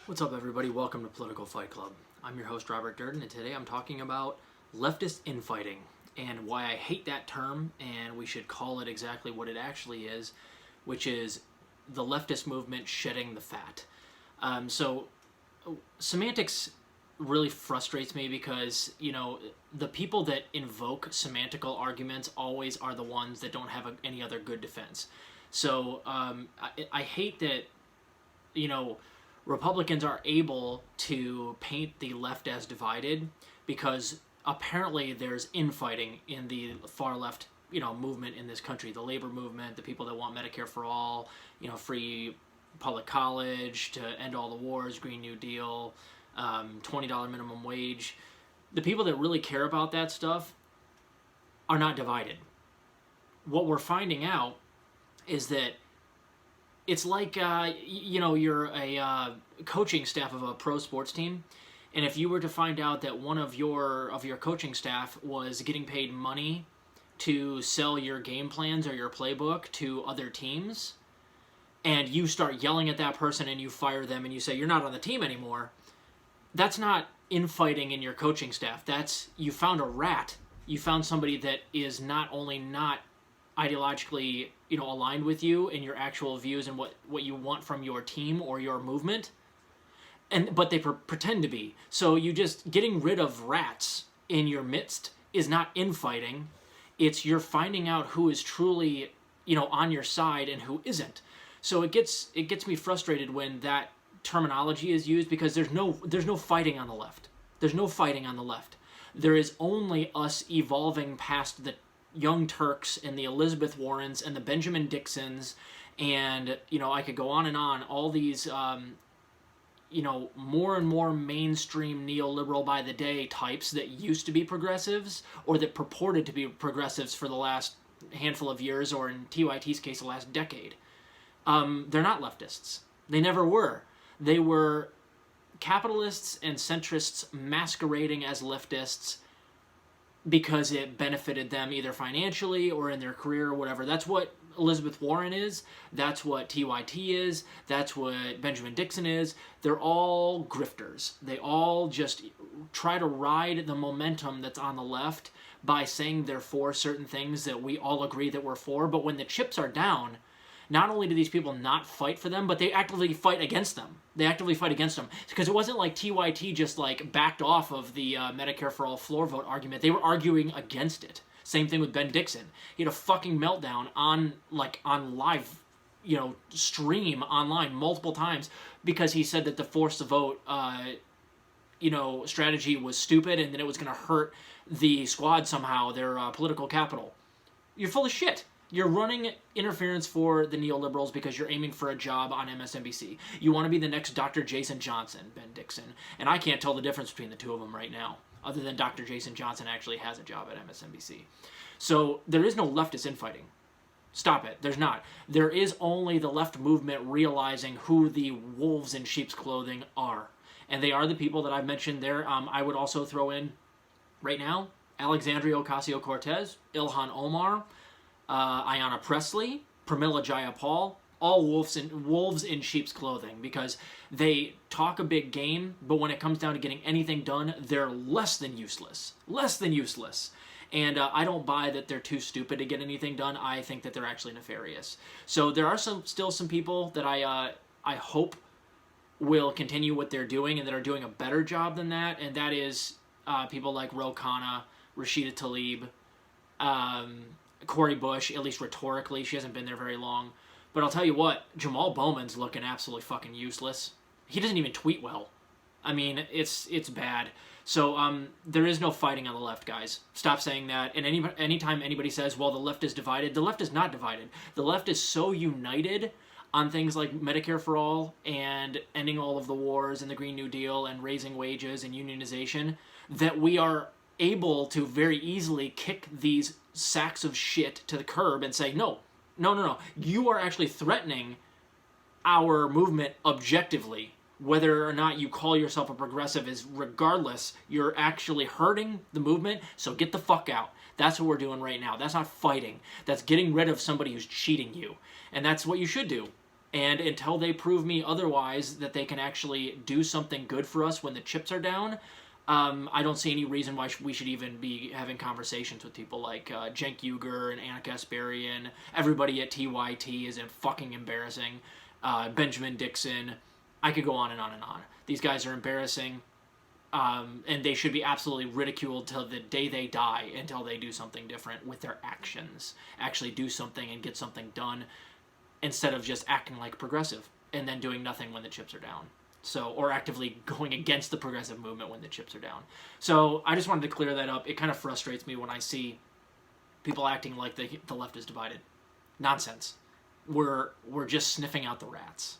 What's up, everybody? Welcome to Political Fight Club. I'm your host, Robert Durden, and today I'm talking about leftist infighting and why I hate that term, and we should call it exactly what it actually is, which is the leftist movement shedding the fat. So semantics really frustrates me because, the people that invoke semantical arguments always are the ones that don't have any other good defense. So I hate that, Republicans are able to paint the left as divided because apparently there's infighting in the far left, movement in this country. The labor movement, the people that want Medicare for all, free public college, to end all the wars, Green New Deal, $20 minimum wage. The people that really care about that stuff are not divided. What we're finding out is that it's like, you're a coaching staff of a pro sports team, and if you were to find out that one of your coaching staff was getting paid money to sell your game plans or your playbook to other teams, and you start yelling at that person and you fire them and you say, you're not on the team anymore, that's not infighting in your coaching staff. That's, you found a rat. You found somebody that is not only not ideologically, aligned with you and your actual views and what you want from your team or your movement, but they pretend to be. So you just getting rid of rats in your midst is not infighting. It's you're finding out who is truly, on your side and who isn't. So it gets me frustrated when that terminology is used because there's no fighting on the left. There's no fighting on the left. There is only us evolving past the Young Turks and the Elizabeth Warrens and the Benjamin Dixons, and I could go on and on. All these more and more mainstream neoliberal by the day types that used to be progressives or that purported to be progressives for the last handful of years, or in TYT's case, the last decade. They're not leftists. They never were. They were capitalists and centrists masquerading as leftists because it benefited them either financially or in their career or whatever. That's what Elizabeth Warren is. That's what TYT is. That's what Benjamin Dixon is. They're all grifters. They all just try to ride the momentum that's on the left by saying they're for certain things that we all agree that we're for. But when the chips are down, not only do these people not fight for them, but they actively fight against them. Because it wasn't like TYT just backed off of the Medicare for all floor vote argument. They were arguing against it. Same thing with Ben Dixon. He had a fucking meltdown on live, stream online multiple times because he said that the force to vote, strategy was stupid and that it was going to hurt the squad somehow, their political capital. You're full of shit. You're running interference for the neoliberals because you're aiming for a job on MSNBC. You want to be the next Dr. Jason Johnson, Ben Dixon. And I can't tell the difference between the two of them right now, other than Dr. Jason Johnson actually has a job at MSNBC. So there is no leftist infighting. Stop it. There's not. There is only the left movement realizing who the wolves in sheep's clothing are. And they are the people that I've mentioned there. I would also throw in, right now, Alexandria Ocasio-Cortez, Ilhan Omar, Ayanna Pressley, Pramila Jayapal, all wolves in sheep's clothing, because they talk a big game, but when it comes down to getting anything done, they're less than useless. And I don't buy that they're too stupid to get anything done. I think that they're actually nefarious. So there are still some people that I hope will continue what they're doing and that are doing a better job than that, and that is people like Ro Khanna, Rashida Tlaib, Cori Bush, at least rhetorically. She hasn't been there very long. But I'll tell you what, Jamal Bowman's looking absolutely fucking useless. He doesn't even tweet well. I mean, it's bad. So there is no fighting on the left, guys. Stop saying that. And anytime anybody says, well, the left is divided, the left is not divided. The left is so united on things like Medicare for all and ending all of the wars and the Green New Deal and raising wages and unionization that we are able to very easily kick these sacks of shit to the curb and say, no, you are actually threatening our movement objectively. Whether or not you call yourself a progressive is regardless. You're actually hurting the movement, so get the fuck out. That's what we're doing right now. That's not fighting. That's getting rid of somebody who's cheating you. And that's what you should do. And until they prove me otherwise, that they can actually do something good for us when the chips are down, I don't see any reason why we should even be having conversations with people like Cenk Uygur and Anna Kasparian. Everybody at TYT is fucking embarrassing. Benjamin Dixon. I could go on and on and on. These guys are embarrassing. And they should be absolutely ridiculed till the day they die until they do something different with their actions. Actually do something and get something done instead of just acting like progressive and then doing nothing when the chips are down. So, or actively going against the progressive movement when the chips are down. So I just wanted to clear that up. It kind of frustrates me when I see people acting like the left is divided. Nonsense. We're just sniffing out the rats.